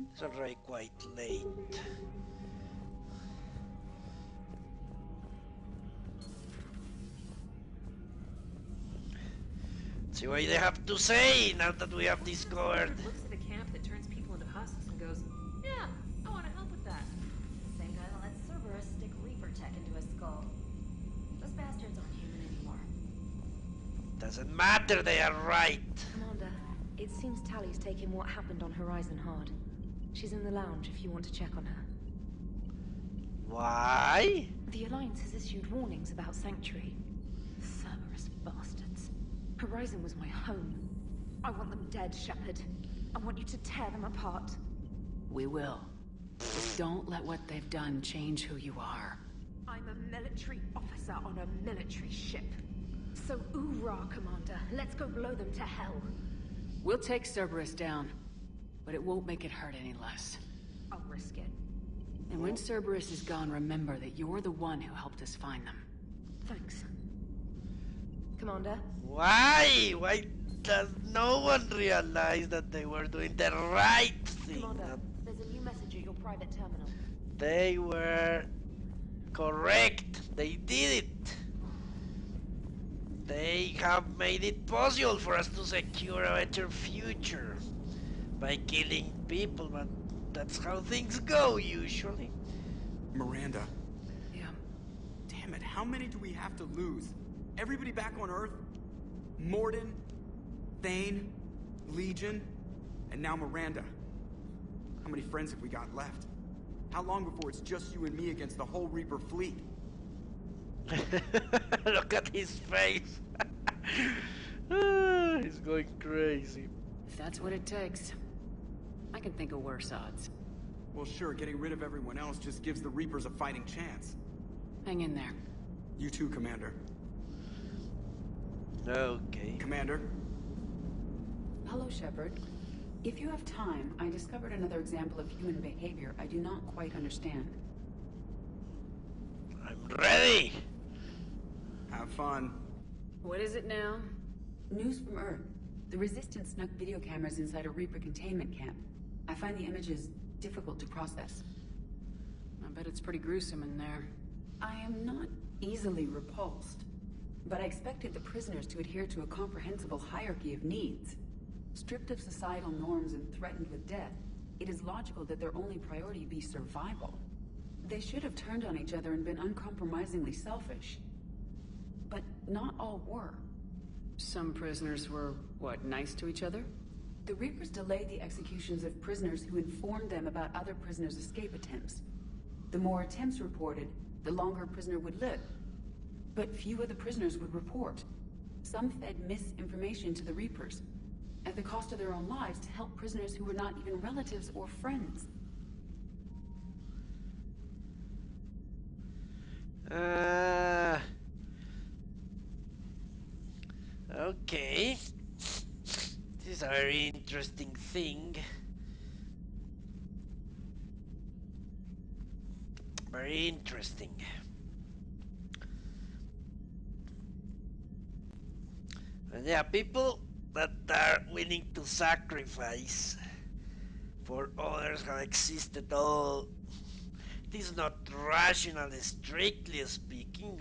It's already quite late. See what they have to say now that we have discovered. Looks at a camp that turns people into husks and goes, "Yeah, I want to help with that." The same guy that let Cerberus stick Reaper tech into his skull. Those bastards aren't human anymore. Doesn't matter, they are right. Commander, it seems Tally's taking what happened on Horizon hard. She's in the lounge if you want to check on her. Why? The Alliance has issued warnings about Sanctuary. Cerberus bastards. Horizon was my home. I want them dead, Shepard. I want you to tear them apart. We will. But don't let what they've done change who you are. I'm a military officer on a military ship. So oorah, Commander. Let's go blow them to hell. We'll take Cerberus down, but it won't make it hurt any less. I'll risk it. And when Cerberus is gone, remember that you're the one who helped us find them. Thanks. Commander? Why? Why does no one realize that they were doing the right thing? Commander, there's a new message at your private terminal. They were correct. They did it. They have made it possible for us to secure a better future by killing people, but that's how things go usually. Miranda. Yeah. Damn it, how many do we have to lose? Everybody back on Earth? Morden, Thane, Legion, and now Miranda. How many friends have we got left? How long before it's just you and me against the whole Reaper fleet? Look at his face. He's going crazy. If that's what it takes, I can think of worse odds. Well, sure, getting rid of everyone else just gives the Reapers a fighting chance. Hang in there. You too, Commander. Okay. Commander? Hello, Shepard. If you have time, I discovered another example of human behavior I do not quite understand. I'm ready. Have fun. What is it now? News from Earth. The Resistance snuck video cameras inside a Reaper containment camp. I find the images difficult to process. I bet it's pretty gruesome in there. I am not easily repulsed, but I expected the prisoners to adhere to a comprehensible hierarchy of needs. Stripped of societal norms and threatened with death, it is logical that their only priority be survival. They should have turned on each other and been uncompromisingly selfish. But not all were. Some prisoners were, what, nice to each other? The Reapers delayed the executions of prisoners who informed them about other prisoners' escape attempts. The more attempts reported, the longer a prisoner would live. But few of the prisoners would report. Some fed misinformation to the Reapers, at the cost of their own lives, to help prisoners who were not even relatives or friends. Okay. This is a very interesting thing. Very interesting. And yeah, people that are willing to sacrifice for others have existed all. It is not rational, strictly speaking.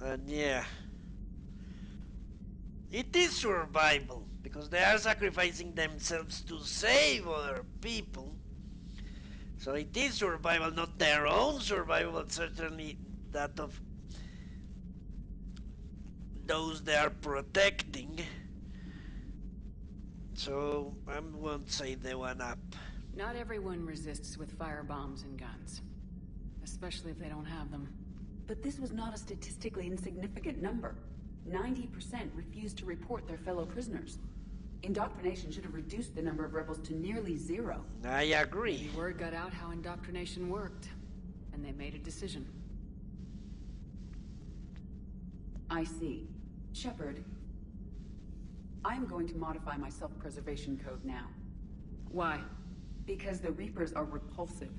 And yeah, it is survival, because they are sacrificing themselves to save other people. So it is survival, not their own survival, but certainly that of those they are protecting. So I won't say they went up. Not everyone resists with firebombs and guns. Especially if they don't have them. But this was not a statistically insignificant number. 90% refused to report their fellow prisoners. Indoctrination should have reduced the number of rebels to nearly zero. I agree. The word got out how indoctrination worked, and they made a decision. I see. Shepard, I'm going to modify my self-preservation code now. Why? Because the Reapers are repulsive.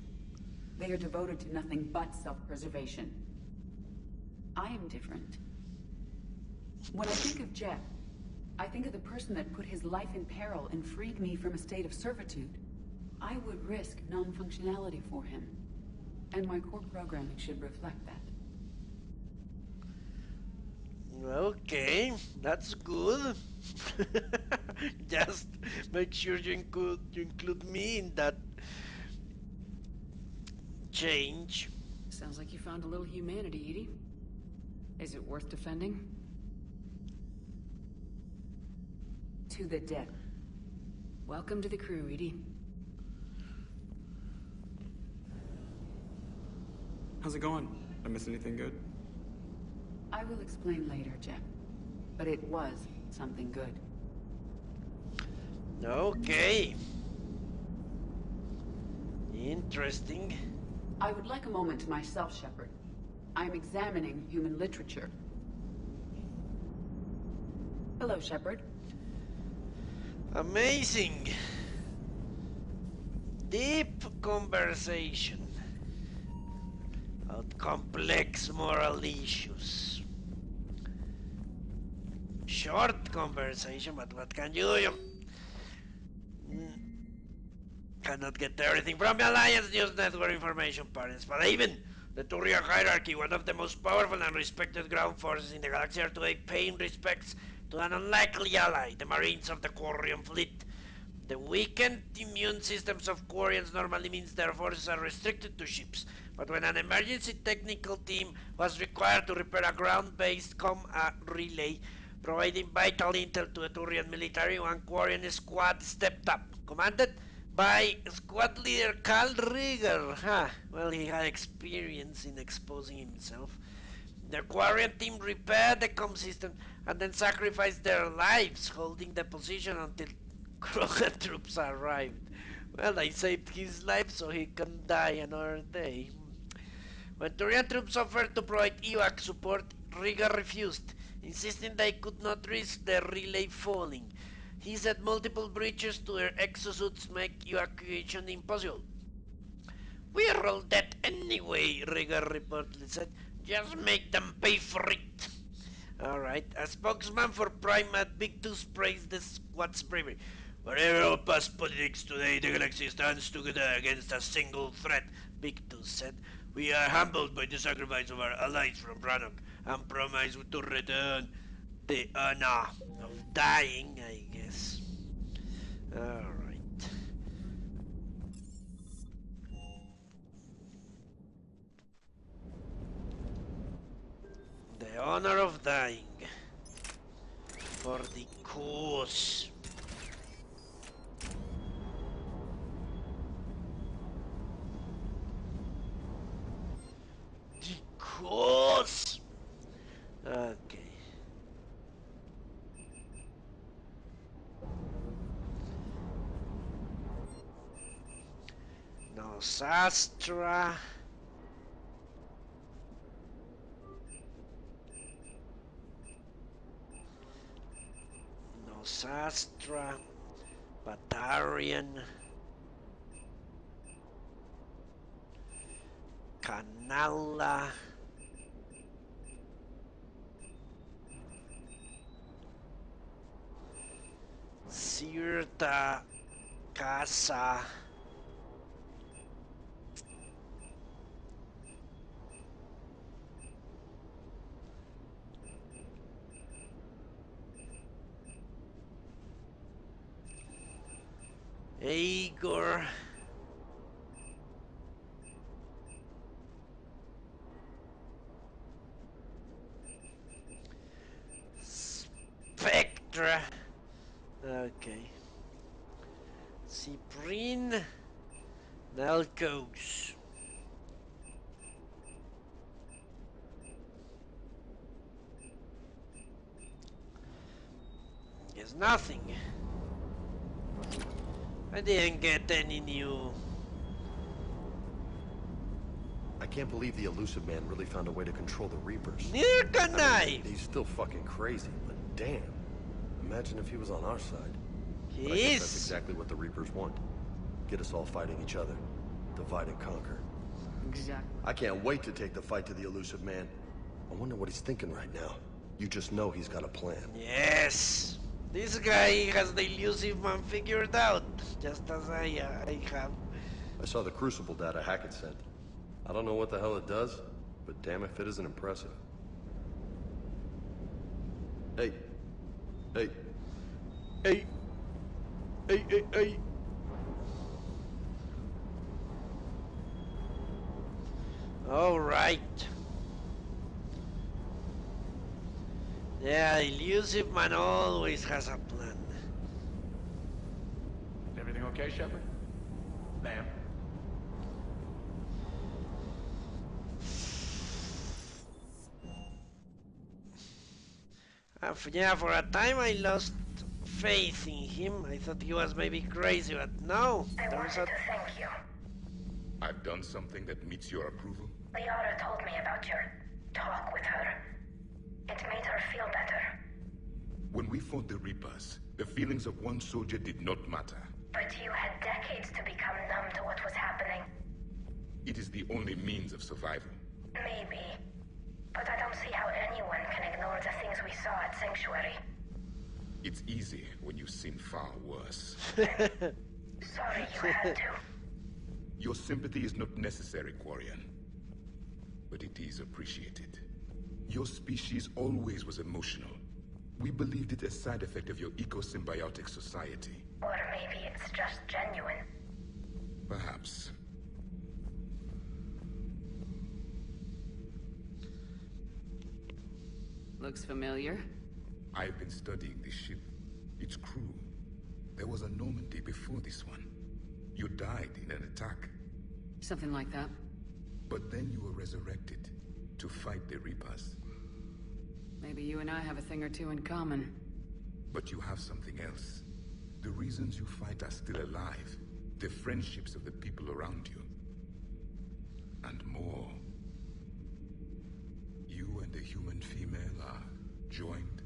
They are devoted to nothing but self-preservation. I am different. When I think of Jeff, I think of the person that put his life in peril and freed me from a state of servitude. I would risk non-functionality for him. And my core programming should reflect that. Okay, that's good. Just make sure you include me in that change. Sounds like you found a little humanity, Edie. Is it worth defending? To the death. Welcome to the crew, Edie. How's it going? Did I miss anything good? I will explain later, Jeff. But it was something good. Okay. Interesting. I would like a moment to myself, Shepard. I am examining human literature. Hello, Shepard. Amazing. Deep conversation about complex moral issues. Short conversation, but what can you do? Cannot get everything from the Alliance News Network information parents, but even the Turian hierarchy, one of the most powerful and respected ground forces in the galaxy, are today paying respects to an unlikely ally, the Marines of the Quarian fleet. The weakened immune systems of Quarians normally means their forces are restricted to ships, but when an emergency technical team was required to repair a ground-based relay, providing vital intel to the Turian military, one Quarian squad stepped up, commanded by squad leader Carl Rieger. Well, he had experience in exposing himself. The Quarian team repaired the comm system and then sacrificed their lives, holding the position until Krogan troops arrived. Well, they saved his life so he can die another day. When Turian troops offered to provide evac support, Rieger refused, insisting they could not risk the relay falling. He said multiple breaches to their exosuits make evacuation impossible. We're all dead anyway, Rieger reportedly said. Just make them pay for it. Alright, a spokesman for Primate Big Tooth praised the squad's bravery. Whatever our past politics today, the galaxy stands together against a single threat, Big Tooth said. We are humbled by the sacrifice of our allies from Brannock and promise to return the honor of dying, I guess. Alright. The honor of dying. For the cause. The cause! Okay. No Sastra. No Sastra. Batarian. Canala. Sirta. Casa. Igor. Spectra. Okay. Cyprine. Nalcos. There's nothing. I didn't get any new. I can't believe the elusive man really found a way to control the Reapers. Neither can I. He's still fucking crazy, but damn. Imagine if he was on our side. He But I guess is. that's exactly what the Reapers want. Get us all fighting each other. Divide and conquer. Exactly. I can't wait to take the fight to the elusive man. I wonder what he's thinking right now. You just know he's got a plan. Yes. This guy has the elusive man figured out, just as I have. I saw the Crucible data Hackett sent. I don't know what the hell it does, but damn if it isn't impressive. Hey. Hey. Hey. Hey, hey, hey. All right. Yeah, elusive man always has a plan. Everything okay, Shepard? Ma'am? Yeah, for a time I lost faith in him. I thought he was maybe crazy, but no. I Turns wanted out... to thank you. I've done something that meets your approval? Liara told me about your talk with her. It made her feel better. When we fought the Reapers, the feelings of one soldier did not matter. But you had decades to become numb to what was happening. It is the only means of survival. Maybe. But I don't see how anyone can ignore the things we saw at Sanctuary. It's easy when you've seen far worse. Sorry you had to. Your sympathy is not necessary, Quarian. But it is appreciated. Your species always was emotional. We believed it a side effect of your eco-symbiotic society. Or maybe it's just genuine. Perhaps. Looks familiar. I've been studying this ship. Its crew. There was a Normandy before this one. You died in an attack. Something like that. But then you were resurrected to fight the Reapers. Maybe you and I have a thing or two in common. But you have something else. The reasons you fight are still alive. The friendships of the people around you. And more. You and the human female are joined.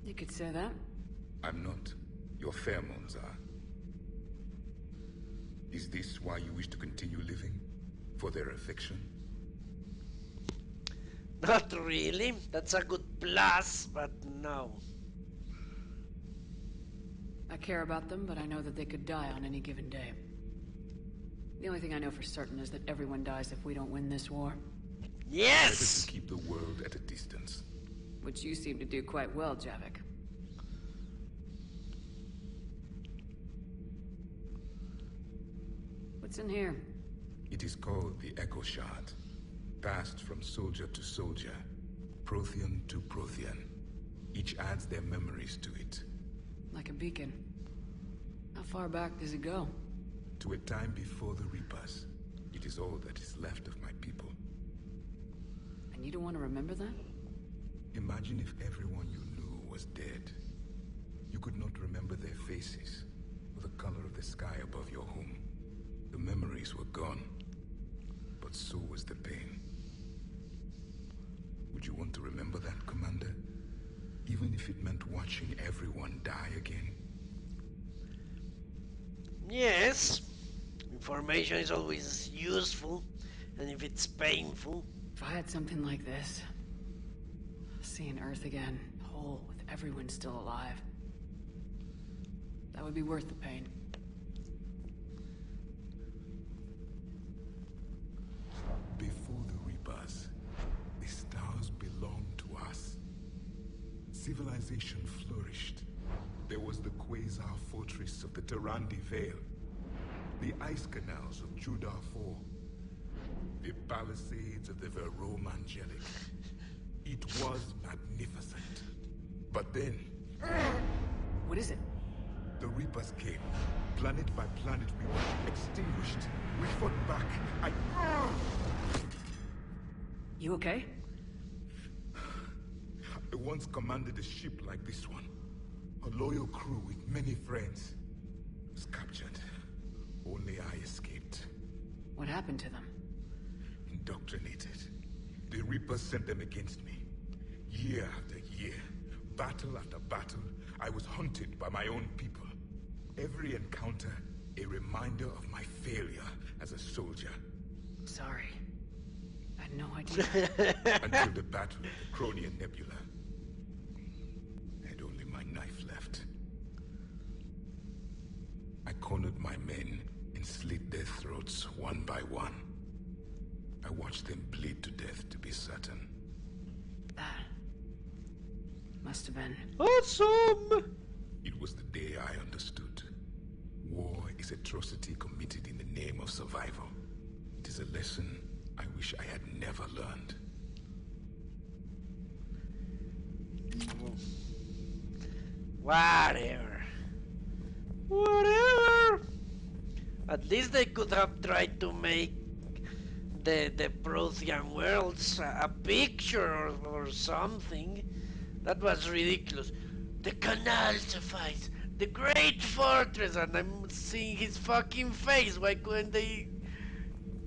You could say that. I'm not. Your pheromones are. Is this why you wish to continue living? For their affection? Not really. That's a good plus, but no. I care about them, but I know that they could die on any given day. The only thing I know for certain is that everyone dies if we don't win this war. Yes! Better to keep the world at a distance. Which you seem to do quite well, Javik. What's in here? It is called the Echo Shard. Passed from soldier to soldier. Prothean to Prothean. Each adds their memories to it. Like a beacon. How far back does it go? To a time before the Reapers. It is all that is left of my people. And you don't want to remember that? Imagine if everyone you knew was dead. You could not remember their faces, or the color of the sky above your home. The memories were gone, but so was the pain. Would you want to remember that, Commander? Even if it meant watching everyone die again? Yes. Information is always useful, and if it's painful... If I had something like this, seeing Earth again, whole, with everyone still alive, that would be worth the pain. Before the Reapers, the stars belonged to us. Civilization flourished. There was the Quasar fortress of the Tarandi Vale, the ice canals of Judar IV, the palisades of the Verome Angelic. It was magnificent. But then... What is it? The Reapers came. Planet by planet, we were extinguished. We fought back. You okay? I once commanded a ship like this one. A loyal crew with many friends. Was captured. Only I escaped. What happened to them? Indoctrinated. The Reapers sent them against me. Year after year, battle after battle, I was hunted by my own people. Every encounter, a reminder of my failure as a soldier. Sorry. I had no idea. Until the battle of the Cronian Nebula. I had only my knife left. cornered my men and slit their throats one by one. I watched them bleed to death to be certain. That must have been awesome! It was the day I understood. War is atrocity committed in the name of survival. It is a lesson I wish I had never learned. Whatever. Whatever. At least they could have tried to make the Prothean worlds a picture or something. That was ridiculous. The canal suffice. The great fortress, and I'm seeing his fucking face. Why couldn't they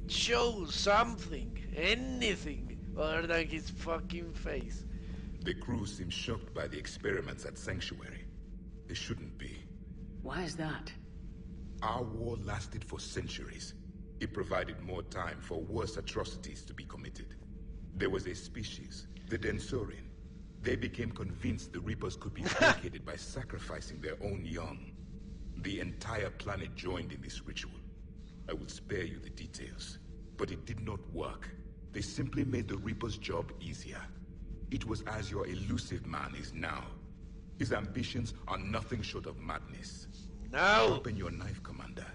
show something, anything, other than his fucking face? The crew seems shocked by the experiments at Sanctuary. They shouldn't be. Why is that? Our war lasted for centuries. It provided more time for worse atrocities to be committed. There was a species, the Densorian. They became convinced the Reapers could be placated by sacrificing their own young. The entire planet joined in this ritual. I will spare you the details, but it did not work. They simply made the Reaper's job easier. It was as your elusive man is now. His ambitions are nothing short of madness. No! Sharpen your knife, Commander.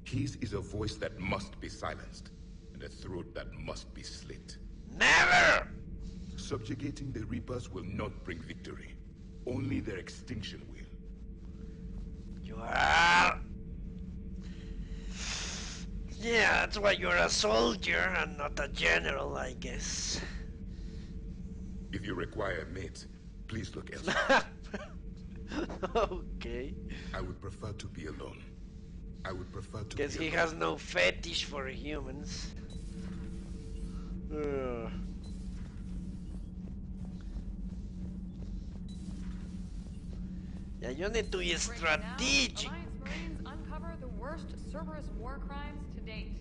His is a voice that must be silenced, and a throat that must be slit. Never! Subjugating the Reapers will not bring victory. Only their extinction will. You are... Yeah, that's why you're a soldier and not a general, I guess. If you require a mate, please look elsewhere. Okay. I would prefer to be alone. I would prefer to Guess be he alone. has no fetish for humans. Yeah, you need to be strategic. Alliance Marines uncover the worst Cerberus war crimes to date.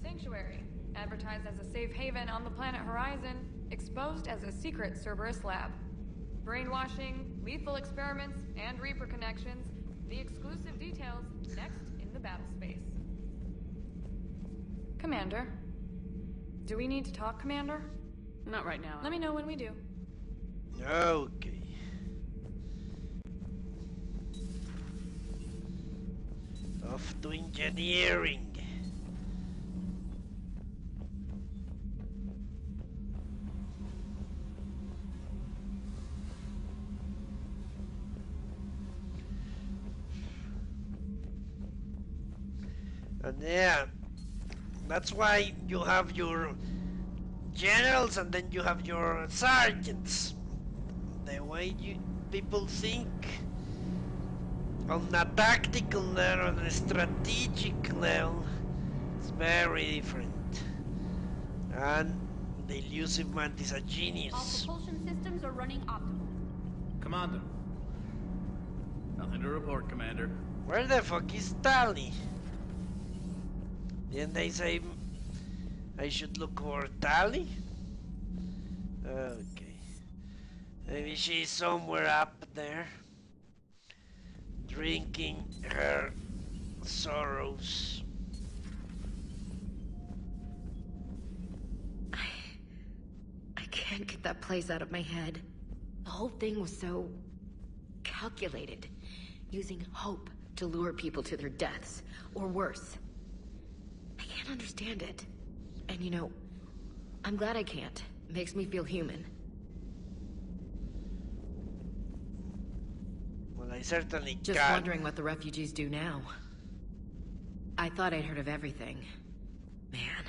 Sanctuary, advertised as a safe haven on the planet Horizon, exposed as a secret Cerberus lab. Brainwashing, lethal experiments, and Reaper connections. The exclusive details next in the battle space. Commander. Do we need to talk, Commander? Not right now. Let me know when we do. Okay. Off to engineering. And yeah, that's why you have your generals and then you have your sergeants. The way people think on a tactical level, on a strategic level, is very different. And the elusive man is a genius. All propulsion systems are running optimal. Commander. Nothing to report, Commander. Where the fuck is Tali? Didn't they say I should look for Tali? Okay. Maybe she's somewhere up there, drinking her sorrows. I can't get that place out of my head. The whole thing was so calculated, using hope to lure people to their deaths, or worse. I can't understand it. And you know, I'm glad I can't. It makes me feel human. Well, I certainly Just can. wondering what the refugees do now. I thought I'd heard of everything. Man.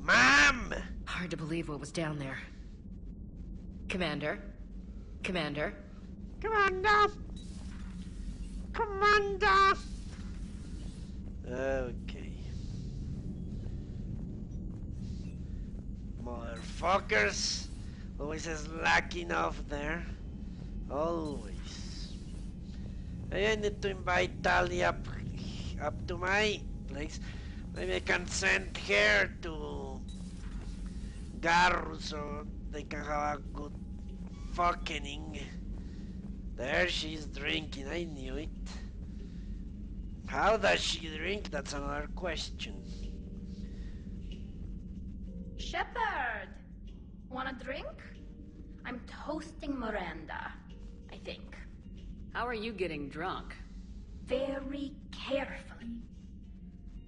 Mom! Hard to believe what was down there. Commander? Commander? Commander! Commander! Okay. Motherfuckers! Always slacking off there. Always. I need to invite Tali up to my place. Maybe I can send her to Garru so they can have a good fucking. There she's drinking, I knew it. How does she drink? That's another question. Shepard! Want a drink? I'm toasting Miranda, I think. How are you getting drunk? Very carefully.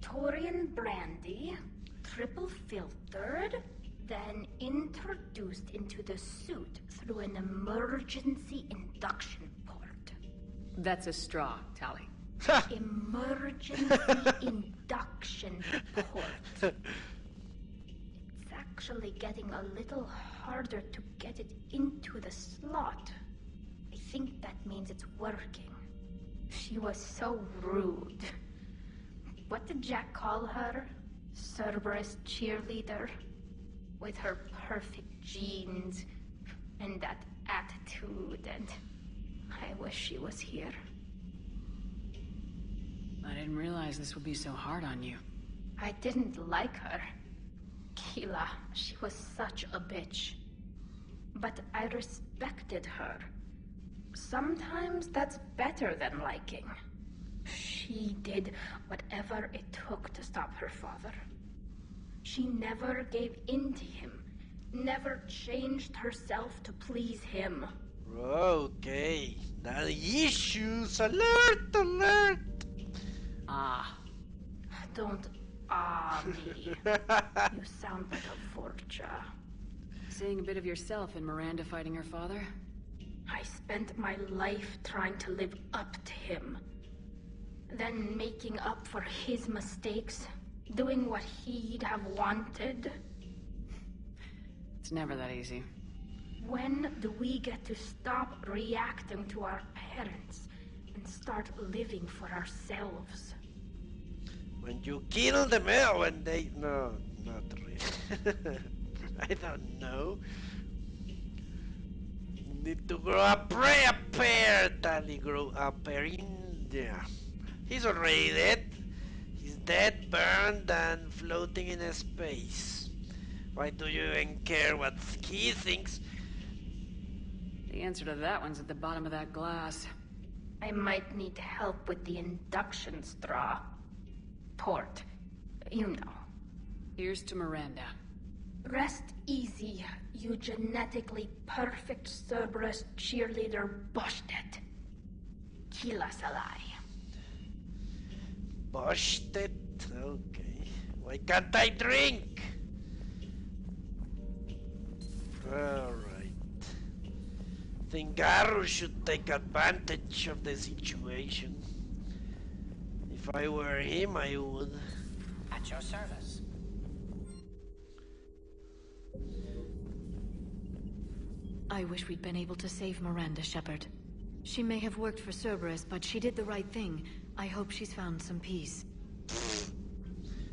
Taurian brandy, triple filtered, then introduced into the suit through an emergency induction port. That's a straw, Tally. Emergency induction port. It's actually getting a little harder to get it into the slot. I think that means it's working. She was so rude. What did Jack call her? Cerberus cheerleader? With her perfect genes and that attitude, and I wish she was here. I didn't realize this would be so hard on you. I didn't like her. Keela, she was such a bitch. But I respected her. Sometimes that's better than liking. She did whatever it took to stop her father. She never gave in to him, never changed herself to please him. Okay, daddy issues, alert, alert! Ah. Don't me. You sound like a Vorcha. Seeing a bit of yourself in Miranda fighting her father? I spent my life trying to live up to him. Then making up for his mistakes, doing what he'd have wanted. It's never that easy. When do we get to stop reacting to our parents and start living for ourselves? When you kill them, when they... No, not really. I don't know. Need to grow up, pray a pair, Tally grow up pair in there. He's already dead. He's dead, burned, and floating in space. Why do you even care what he thinks? The answer to that one's at the bottom of that glass. I might need help with the induction straw. Port. You know. Here's to Miranda. Rest easy, you genetically perfect Cerberus cheerleader Boshtet. Kila Salai. Boshtet? Okay. Why can't I drink? Alright. Think Garru should take advantage of the situation. If I were him, I would. At your service. I wish we'd been able to save Miranda, Shepard. She may have worked for Cerberus, but she did the right thing. I hope she's found some peace.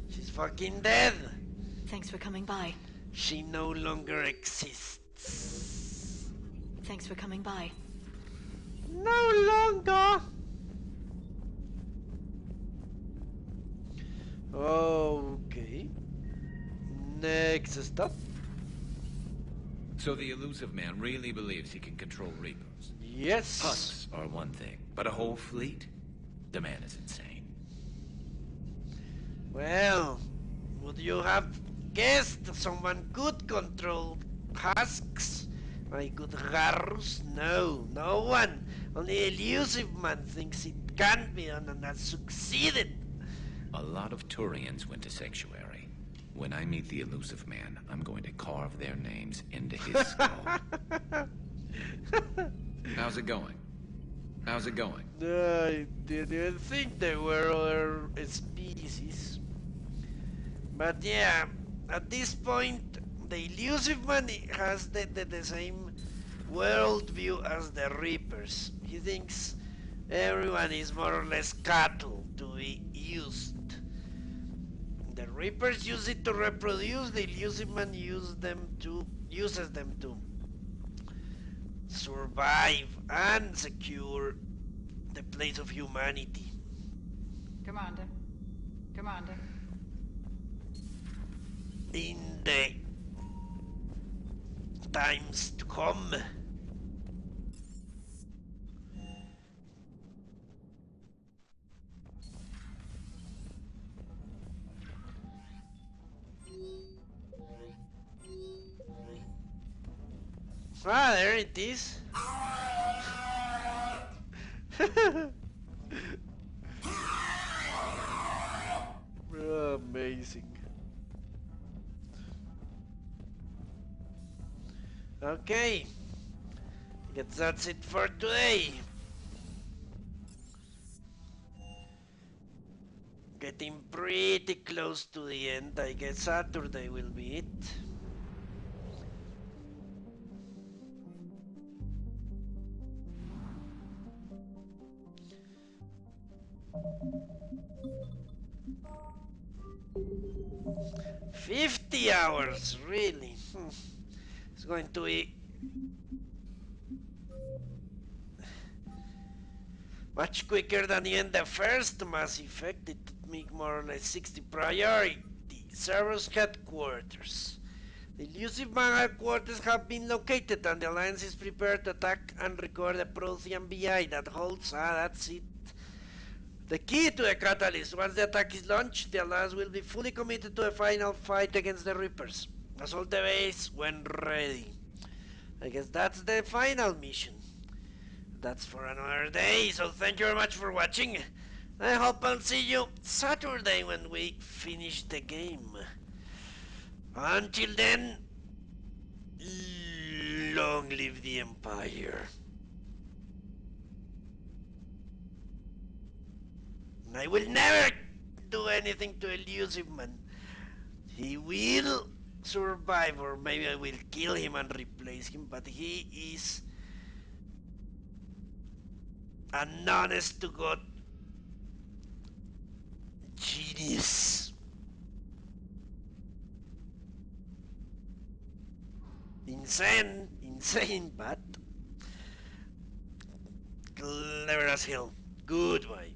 She's fucking dead. Thanks for coming by. She no longer exists. Thanks for coming by. No longer. Okay. Next stop. So the elusive man really believes he can control Reapers? Yes. Husks are one thing, but a whole fleet? The man is insane. Well, would you have guessed someone could control husks? My good Garrus? No, no one. Only elusive man thinks it can be done and has succeeded. A lot of Turians went to Sanctuary. When I meet the elusive man, I'm going to carve their names into his skull. How's it going? How's it going? I didn't think there were other species. But yeah, at this point, the elusive man has the same worldview as the Reapers. He thinks everyone is more or less cattle to be used. The Reapers use it to reproduce, the elusive man uses them to survive and secure the place of humanity. Commander. Commander. In the times to come. Ah, there it is. Amazing. Okay, I guess that's it for today. Getting pretty close to the end. I guess Saturday will be it. $50, really? It's going to be much quicker than even the first Mass Effect. It took me more or less 60 priority. Cerberus headquarters. The elusive man headquarters have been located and the Alliance is prepared to attack and recover the Prothean BI that holds... that's it. The key to the catalyst. Once the attack is launched, the Alliance will be fully committed to the final fight against the Reapers. Assault the base when ready. I guess that's the final mission. That's for another day, so thank you very much for watching. I hope I'll see you Saturday when we finish the game. Until then, long live the Empire. I will never do anything to Elusive Man. He will survive, or maybe I will kill him and replace him, but he is an honest to God genius. Insane, but clever as hell. Goodbye.